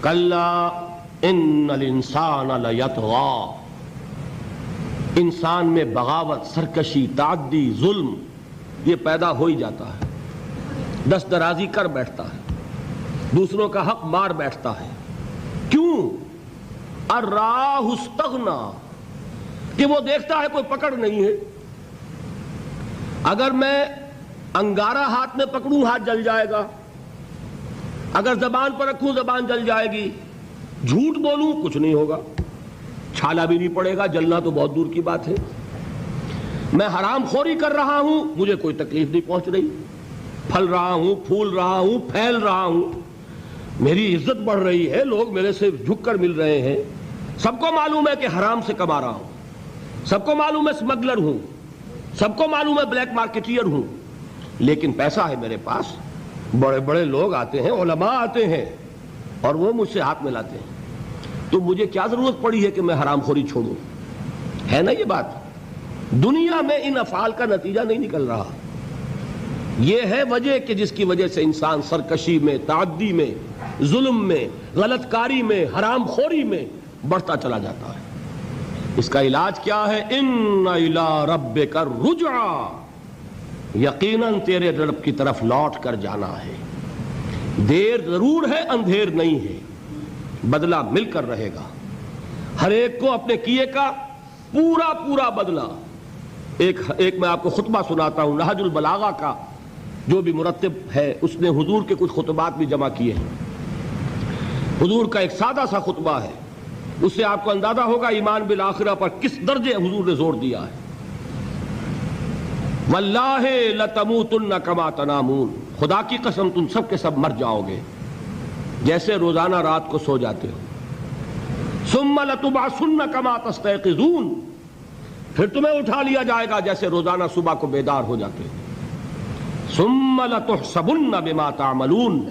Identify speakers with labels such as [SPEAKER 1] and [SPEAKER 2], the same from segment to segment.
[SPEAKER 1] کلا ان الانسان لیطغی، انسان میں بغاوت، سرکشی، تعدی، ظلم یہ پیدا ہو ہی جاتا ہے، دست درازی کر بیٹھتا ہے، دوسروں کا حق مار بیٹھتا ہے۔ کیوں؟ الراہ استغنا، کہ وہ دیکھتا ہے کوئی پکڑ نہیں ہے۔ اگر میں انگارہ ہاتھ میں پکڑوں ہاتھ جل جائے گا، اگر زبان پر رکھوں زبان جل جائے گی، جھوٹ بولوں کچھ نہیں ہوگا، چھالا بھی نہیں پڑے گا، جلنا تو بہت دور کی بات ہے۔ میں حرام خوری کر رہا ہوں، مجھے کوئی تکلیف نہیں پہنچ رہی، پھل رہا ہوں، پھول رہا ہوں، پھیل رہا ہوں، میری عزت بڑھ رہی ہے، لوگ میرے سے جھک کر مل رہے ہیں۔ سب کو معلوم ہے کہ حرام سے کما رہا ہوں، سب کو معلوم ہے اسمگلر ہوں، سب کو معلوم ہے بلیک مارکیٹیر ہوں، لیکن پیسہ ہے میرے پاس، بڑے بڑے لوگ آتے ہیں، علماء آتے ہیں اور وہ مجھ سے ہاتھ ملاتے ہیں، تو مجھے کیا ضرورت پڑی ہے کہ میں حرام خوری چھوڑوں؟ ہے نا یہ بات؟ دنیا میں ان افعال کا نتیجہ نہیں نکل رہا۔ یہ ہے وجہ کہ جس کی وجہ سے انسان سرکشی میں، تعدی میں، ظلم میں، غلط کاری میں، حرام خوری میں بڑھتا چلا جاتا ہے۔ اس کا علاج کیا ہے؟ ان الی ربک الرجعی، یقیناً تیرے رب کی طرف لوٹ کر جانا ہے۔ دیر ضرور ہے، اندھیر نہیں ہے، بدلہ مل کر رہے گا، ہر ایک کو اپنے کیے کا پورا پورا بدلہ۔ ایک میں آپ کو خطبہ سناتا ہوں، نہج البلاغہ کا جو بھی مرتب ہے اس نے حضور کے کچھ خطبات بھی جمع کیے ہیں۔ حضور کا ایک سادہ سا خطبہ ہے، اس سے آپ کو اندازہ ہوگا ایمان بالآخرہ پر کس درجے حضور نے زور دیا ہے۔ واللہ لتموتن کما تنامون، خدا کی قسم تم سب کے سب مر جاؤ گے جیسے روزانہ رات کو سو جاتے ہو۔ ثم لتبعثن کما تستيقظون، پھر تمہیں اٹھا لیا جائے گا جیسے روزانہ صبح کو بیدار ہو جاتے ہو۔ ثم لتحسبن بما تعملون،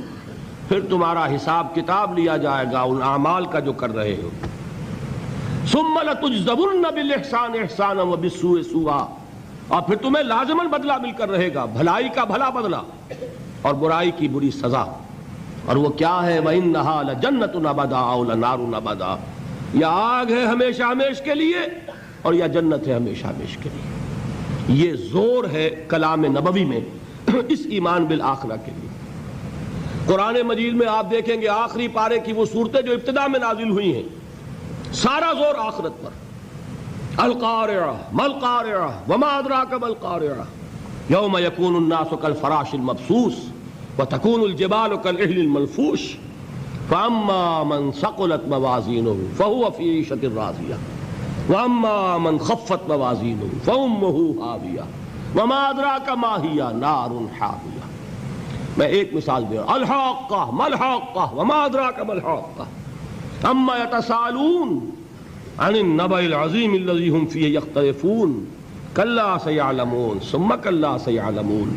[SPEAKER 1] پھر تمہارا حساب کتاب لیا جائے گا ان اعمال کا جو کر رہے ہو۔ ثم لتجزون بالاحسان احسانا وبالسوء سوءا، اور پھر تمہیں لازماً بدلہ مل کر رہے گا، بھلائی کا بھلا بدلہ اور برائی کی بری سزا۔ اور وہ کیا ہے؟ وَإِنَّهَا لَجَنَّةٌ أَبَدًا أَوْ لَنَارٌ أَبَدًا، یا آگ ہے ہمیشہ ہمیش کے لیے اور یا جنت ہے ہمیشہ ہمیش کے لیے۔ یہ زور ہے کلام نبوی میں اس ایمان بالآخرہ کے لیے۔ قرآن مجید میں آپ دیکھیں گے آخری پارے کی وہ صورتیں جو ابتدا میں نازل ہوئی ہیں، سارا زور آخرت پر۔ القارعہ ما القارعہ وما ادراک ما القارعہ یوم یکون الناس کالفراش المبثوث وتکون الجبال کالعہن المنفوش فاما من ثقلت موازینہ فہو فی عیشۃ راضیہ واما من خفت موازینہ فامہ ہاویہ وما ادراک ما ہی نار حامیہ۔ میں ایک مثال دے رہا ہوں، الحاقہ ما الحاقہ وما ادراک ما الحاقہ اما یتساءلون عن النبأ العظیم الذی هم فیہ یختلفون کلا سیعلمون ثم کلا سیعلمون۔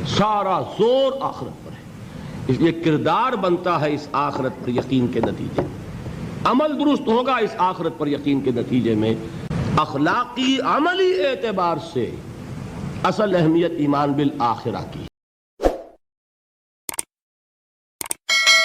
[SPEAKER 1] سارا زور آخرت پر ہے، اس لیے کردار بنتا ہے اس آخرت پر یقین کے نتیجے میں، عمل درست ہوگا اس آخرت پر یقین کے نتیجے میں۔ اخلاقی عملی اعتبار سے اصل اہمیت ایمان بالآخرہ کی ہے۔